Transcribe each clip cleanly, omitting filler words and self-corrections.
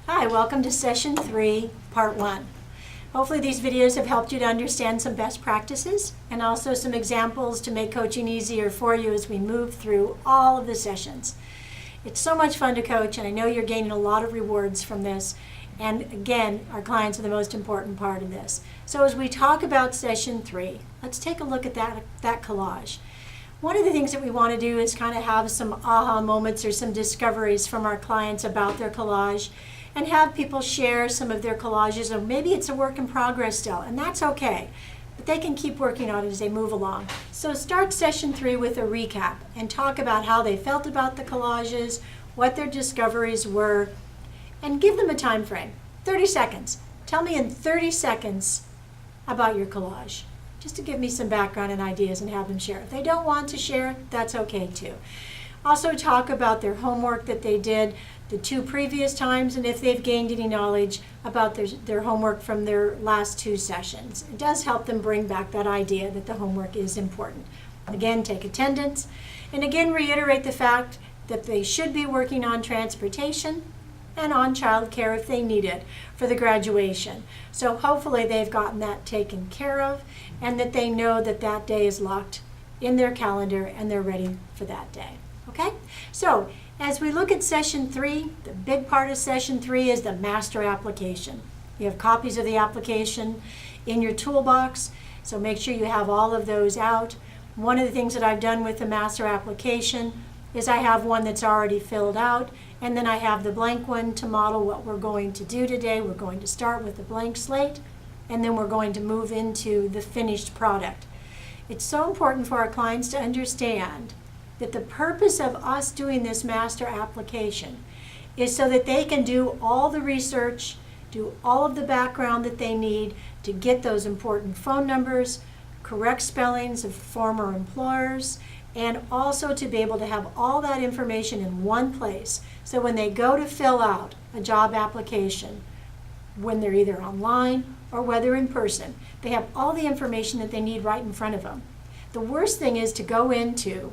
Hi, welcome to Session 3, Part 1. Hopefully these videos have helped you to understand some best practices and also some examples to make coaching easier for you as we move through all of the sessions. It's so much fun to coach, and I know you're gaining a lot of rewards from this. And again, our clients are the most important part of this. So as we talk about Session 3, let's take a look at that collage. One of the things that we want to do is kind of have some aha moments or some discoveries from our clients about their collage and have people share some of their collages, or maybe it's a work in progress still, and that's okay. But they can keep working on it as they move along. So start Session 3 with a recap and talk about how they felt about the collages, what their discoveries were, and give them a time frame, 30 seconds. Tell me in 30 seconds about your collage, just to give me some background and ideas and have them share. If they don't want to share, that's okay too. Also talk about their homework that they did the 2 previous times, and if they've gained any knowledge about their homework from their last 2 sessions. It does help them bring back that idea that the homework is important. Again, take attendance, and again reiterate the fact that they should be working on transportation and on childcare if they need it for the graduation. So hopefully they've gotten that taken care of and that they know that that day is locked in their calendar and they're ready for that day. Okay? So as we look at Session 3, the big part of Session 3 is the master application. You have copies of the application in your toolbox, so make sure you have all of those out. One of the things that I've done with the master application is I have one that's already filled out, and then I have the blank one to model what we're going to do today. We're going to start with a blank slate, and then we're going to move into the finished product. It's so important for our clients to understand that the purpose of us doing this master application is so that they can do all the research, do all of the background that they need to get those important phone numbers, correct spellings of former employers, and also to be able to have all that information in one place. So when they go to fill out a job application, when they're either online or whether in person, they have all the information that they need right in front of them. The worst thing is to go into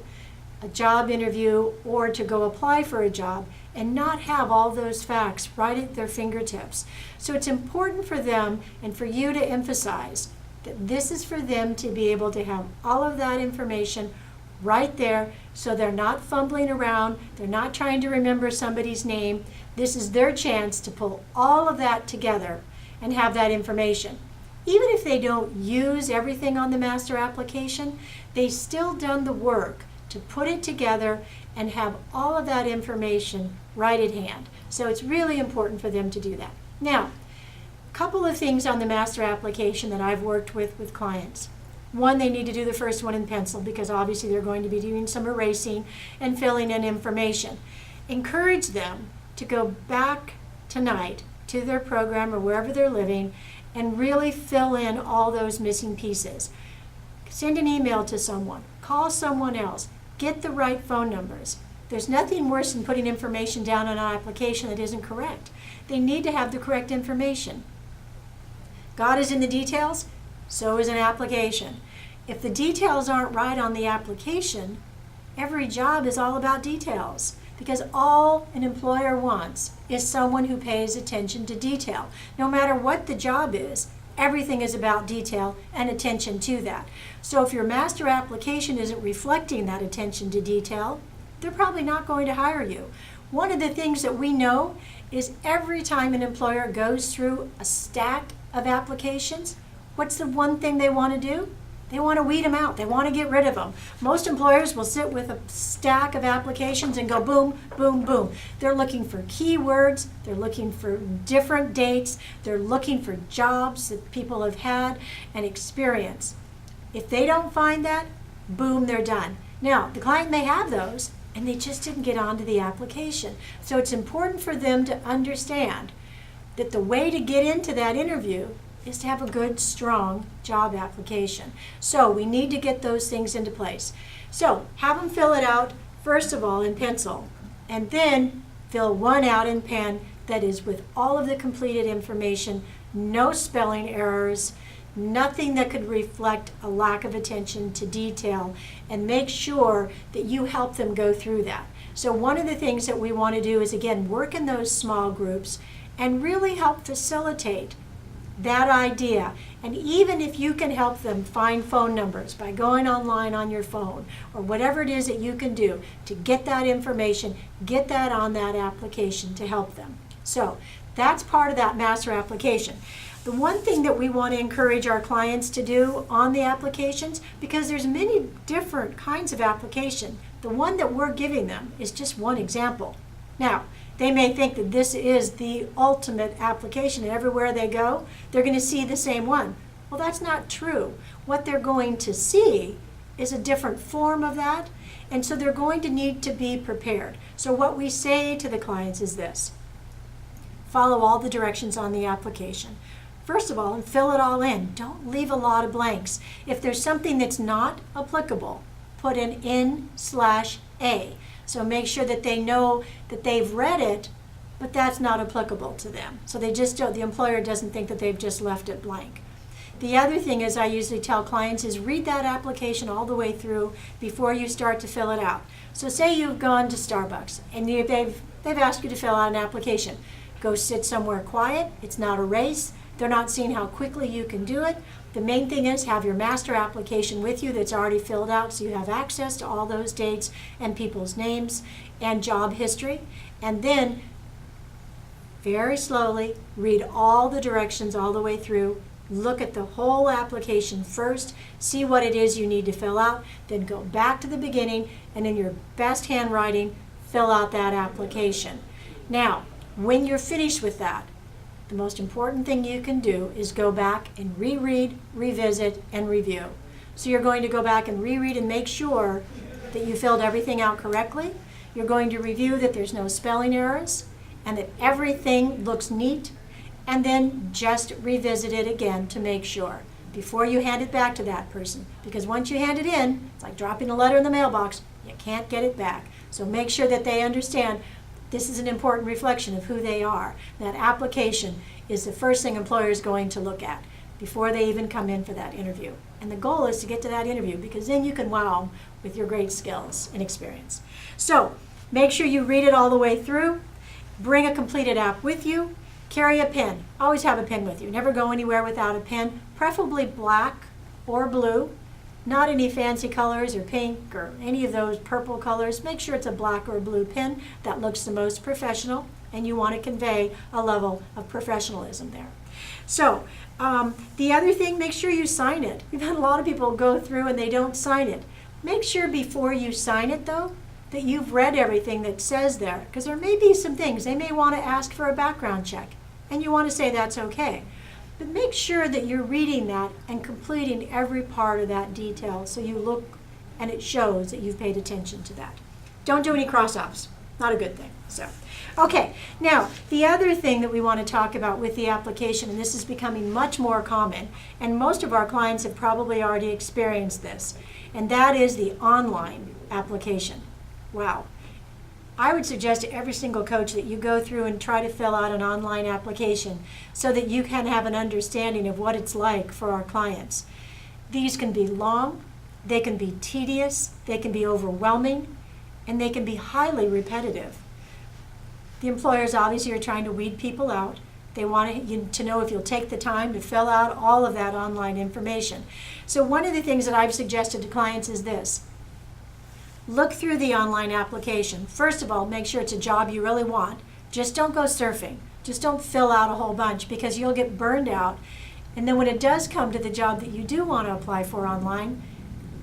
a job interview or to go apply for a job and not have all those facts right at their fingertips. So it's important for them and for you to emphasize that this is for them to be able to have all of that information right there, so they're not fumbling around, they're not trying to remember somebody's name. This is their chance to pull all of that together and have that information. Even if they don't use everything on the master application, they've still done the work to put it together and have all of that information right at hand. So it's really important for them to do that. Now, a couple of things on the master application that I've worked with clients. One, they need to do the first one in pencil because obviously they're going to be doing some erasing and filling in information. Encourage them to go back tonight to their program or wherever they're living and really fill in all those missing pieces. Send an email to someone, call someone else, get the right phone numbers. There's nothing worse than putting information down on an application that isn't correct. They need to have the correct information. God is in the details, so is an application. If the details aren't right on the application, every job is all about details, because all an employer wants is someone who pays attention to detail. No matter what the job is, everything is about detail and attention to that. So if your master application isn't reflecting that attention to detail, they're probably not going to hire you. One of the things that we know is every time an employer goes through a stack of applications, what's the one thing they want to do? They want to weed them out. They want to get rid of them. Most employers will sit with a stack of applications and go boom, boom, boom. They're looking for keywords. They're looking for different dates. They're looking for jobs that people have had and experience. If they don't find that, boom, they're done. Now, the client may have those, and they just didn't get onto the application. So it's important for them to understand that the way to get into that interview is to have a good, strong job application. So we need to get those things into place. So have them fill it out, first of all, in pencil, and then fill one out in pen that is with all of the completed information, no spelling errors, nothing that could reflect a lack of attention to detail, and make sure that you help them go through that. So one of the things that we want to do is, again, work in those small groups and really help facilitate that idea. And even if you can help them find phone numbers by going online on your phone or whatever it is that you can do to get that information, get that on that application to help them. So that's part of that master application. The one thing that we want to encourage our clients to do on the applications, because there's many different kinds of application, the one that we're giving them is just one example. Now, they may think that this is the ultimate application, and everywhere they go, they're going to see the same one. Well, that's not true. What they're going to see is a different form of that, and so they're going to need to be prepared. So what we say to the clients is this: follow all the directions on the application. First of all, and fill it all in. Don't leave a lot of blanks. If there's something that's not applicable, put an N/A. So make sure that they know that they've read it, but that's not applicable to them. So they just don't, the employer doesn't think that they've just left it blank. The other thing is, I usually tell clients, is read that application all the way through before you start to fill it out. So say you've gone to Starbucks and they've asked you to fill out an application. Go sit somewhere quiet. It's not a race. They're not seeing how quickly you can do it. The main thing is have your master application with you that's already filled out, so you have access to all those dates and people's names and job history. And then very slowly read all the directions all the way through. Look at the whole application first, see what it is you need to fill out, then go back to the beginning and in your best handwriting, fill out that application. Now, when you're finished with that, the most important thing you can do is go back and reread, revisit, and review. So you're going to go back and reread and make sure that you filled everything out correctly. You're going to review that there's no spelling errors and that everything looks neat, and then just revisit it again to make sure before you hand it back to that person. Because once you hand it in, it's like dropping a letter in the mailbox. You can't get it back. So make sure that they understand this is an important reflection of who they are. That application is the first thing employer is going to look at before they even come in for that interview. And the goal is to get to that interview, because then you can wow them with your great skills and experience. So make sure you read it all the way through. Bring a completed app with you. Carry a pen. Always have a pen with you. Never go anywhere without a pen, preferably black or blue. Not any fancy colors or pink or any of those purple colors. Make sure it's a black or blue pen that looks the most professional, and you want to convey a level of professionalism there. So the other thing, make sure you sign it. We've had a lot of people go through and they don't sign it. Make sure before you sign it, though, that you've read everything that says there, because there may be some things. They may want to ask for a background check, and you want to say that's okay. But make sure that you're reading that and completing every part of that detail so you look and it shows that you've paid attention to that. Don't do any cross-offs. Not a good thing. So, okay. Now, the other thing that we want to talk about with the application, and this is becoming much more common, and most of our clients have probably already experienced this, and that is the online application. Wow. I would suggest to every single coach that you go through and try to fill out an online application so that you can have an understanding of what it's like for our clients. These can be long, they can be tedious, they can be overwhelming, and they can be highly repetitive. The employers obviously are trying to weed people out. They want you to know if you'll take the time to fill out all of that online information. So one of the things that I've suggested to clients is this. Look through the online application. First of all, make sure it's a job you really want. Just don't go surfing. Just don't fill out a whole bunch, because you'll get burned out. And then when it does come to the job that you do want to apply for online,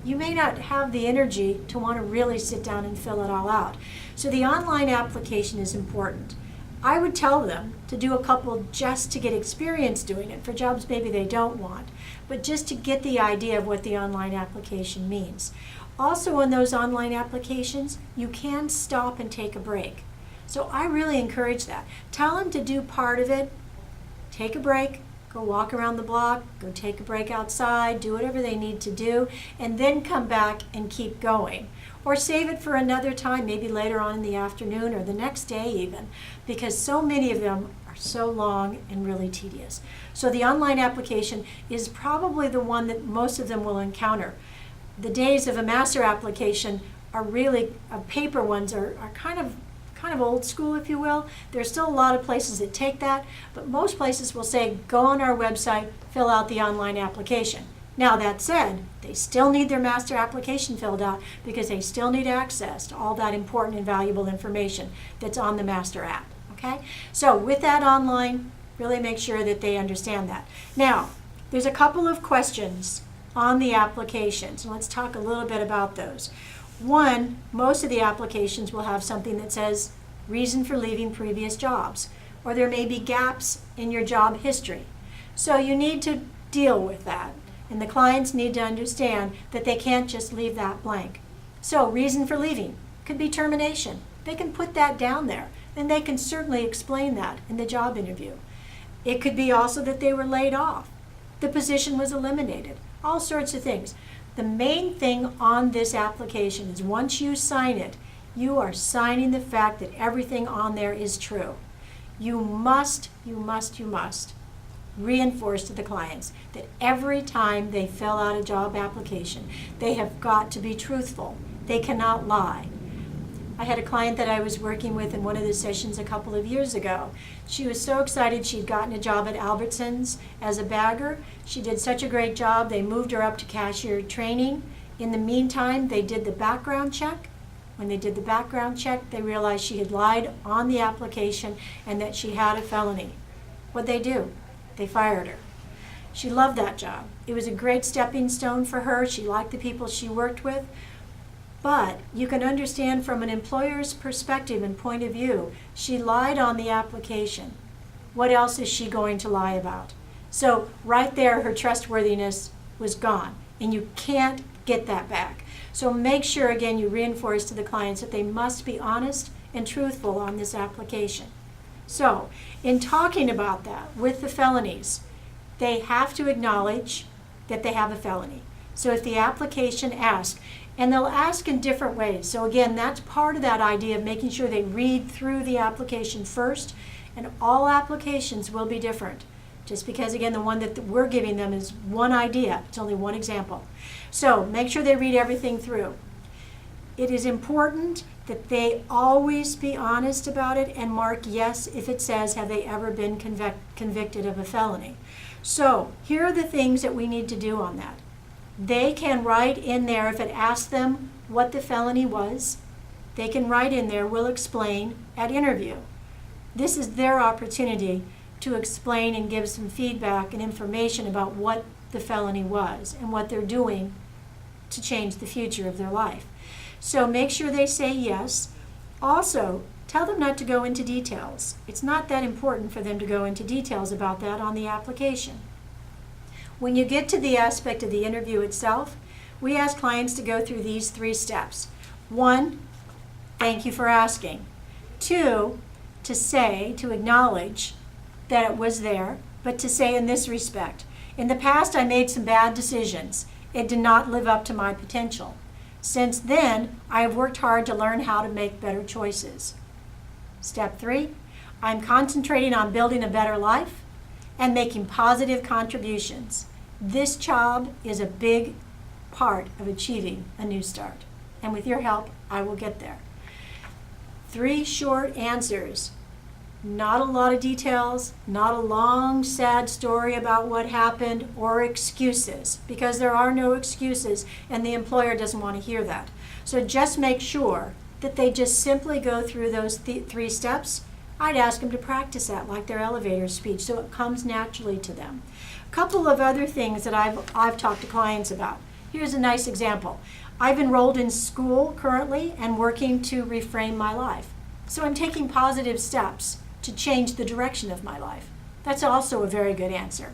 you may not have the energy to want to really sit down and fill it all out. So the online application is important. I would tell them to do a couple just to get experience doing it for jobs maybe they don't want, but just to get the idea of what the online application means. Also, in those online applications, you can stop and take a break. So I really encourage that. Tell them to do part of it, take a break, go walk around the block, go take a break outside, do whatever they need to do, and then come back and keep going. Or save it for another time, maybe later on in the afternoon or the next day even, because so many of them are so long and really tedious. So the online application is probably the one that most of them will encounter. The days of a master application are really, paper ones are kind of old school, if you will. There's still a lot of places that take that, but most places will say, go on our website, fill out the online application. Now that said, they still need their master application filled out because they still need access to all that important and valuable information that's on the master app, okay? So with that online, really make sure that they understand that. Now, there's a couple of questions on the applications, and let's talk a little bit about those. One, most of the applications will have something that says reason for leaving previous jobs, or there may be gaps in your job history. So you need to deal with that, and the clients need to understand that they can't just leave that blank. So reason for leaving could be termination. They can put that down there, and they can certainly explain that in the job interview. It could be also that they were laid off, the position was eliminated, all sorts of things. The main thing on this application is once you sign it, you are signing the fact that everything on there is true. You must reinforce to the clients that every time they fill out a job application, they have got to be truthful. They cannot lie. I had a client that I was working with in one of the sessions a couple of years ago. She was so excited she'd gotten a job at Albertsons as a bagger. She did such a great job, they moved her up to cashier training. In the meantime, they did the background check. When they did the background check, they realized she had lied on the application and that she had a felony. What'd they do? They fired her. She loved that job. It was a great stepping stone for her. She liked the people she worked with. But you can understand from an employer's perspective and point of view, she lied on the application. What else is she going to lie about? So right there, her trustworthiness was gone, and you can't get that back. So make sure, again, you reinforce to the clients that they must be honest and truthful on this application. So in talking about that with the felonies, they have to acknowledge that they have a felony. So if the application asks, and they'll ask in different ways. So again, that's part of that idea of making sure they read through the application first, and all applications will be different. Just because, again, the one that we're giving them is one idea. It's only one example. So make sure they read everything through. It is important that they always be honest about it and mark yes if it says, have they ever been convicted of a felony? So here are the things that we need to do on that. They can write in there, if it asks them what the felony was, they can write in there, we'll explain at interview. This is their opportunity to explain and give some feedback and information about what the felony was and what they're doing to change the future of their life. So make sure they say yes. Also, tell them not to go into details. It's not that important for them to go into details about that on the application. When you get to the aspect of the interview itself, we ask clients to go through these 3 steps. 1, thank you for asking. 2, to acknowledge that it was there, but to say in this respect, in the past I made some bad decisions. It did not live up to my potential. Since then, I have worked hard to learn how to make better choices. Step 3, I'm concentrating on building a better life and making positive contributions. This job is a big part of achieving a new start. And with your help, I will get there. 3 short answers. Not a lot of details, not a long, sad story about what happened or excuses, because there are no excuses and the employer doesn't want to hear that. So just make sure that they just simply go through those 3 steps. I'd ask them to practice that like their elevator speech so it comes naturally to them. A couple of other things that I've talked to clients about. Here's a nice example. I've enrolled in school currently and working to reframe my life. So I'm taking positive steps to change the direction of my life. That's also a very good answer.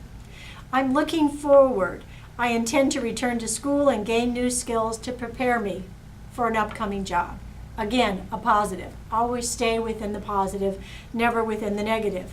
I'm looking forward. I intend to return to school and gain new skills to prepare me for an upcoming job. Again, a positive. Always stay within the positive, never within the negative.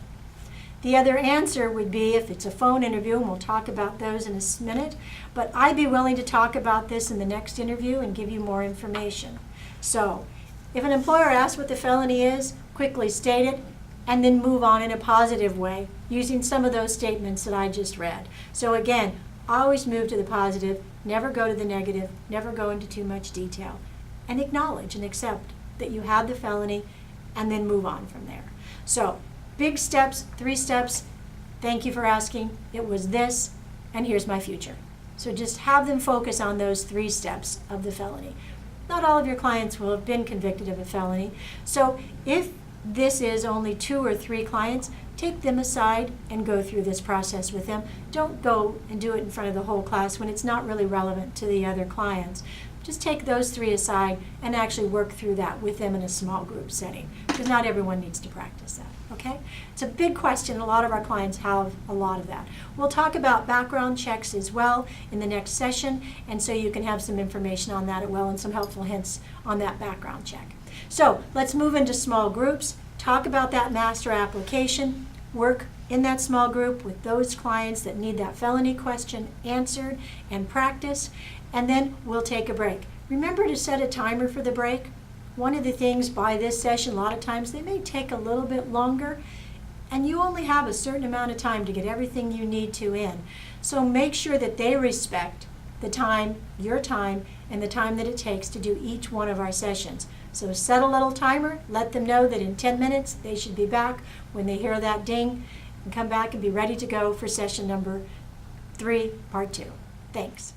The other answer would be, if it's a phone interview, and we'll talk about those in a minute, but I'd be willing to talk about this in the next interview and give you more information. So, if an employer asks what the felony is, quickly state it, and then move on in a positive way using some of those statements that I just read. So again, always move to the positive, never go to the negative, never go into too much detail. and acknowledge and accept that you had the felony, and then move on from there. So, big steps, 3 steps. Thank you for asking. It was this, and here's my future. So just have them focus on those 3 steps of the felony. Not all of your clients will have been convicted of a felony. So if this is only 2 or 3 clients, take them aside and go through this process with them. Don't go and do it in front of the whole class when it's not really relevant to the other clients. Just take those 3 aside and actually work through that with them in a small group setting, because not everyone needs to practice that, okay? It's a big question. A lot of our clients have a lot of that. We'll talk about background checks as well in the next session, and so you can have some information on that as well and some helpful hints on that background check. So let's move into small groups, talk about that master application, work in that small group with those clients that need that felony question answered, and practice, and then we'll take a break. Remember to set a timer for the break. One of the things by this session, a lot of times they may take a little bit longer, and you only have a certain amount of time to get everything you need to in. So make sure that they respect the time, your time, and the time that it takes to do each one of our sessions. So set a little timer, let them know that in 10 minutes they should be back when they hear that ding, and come back and be ready to go for session number 3, part 2. Thanks.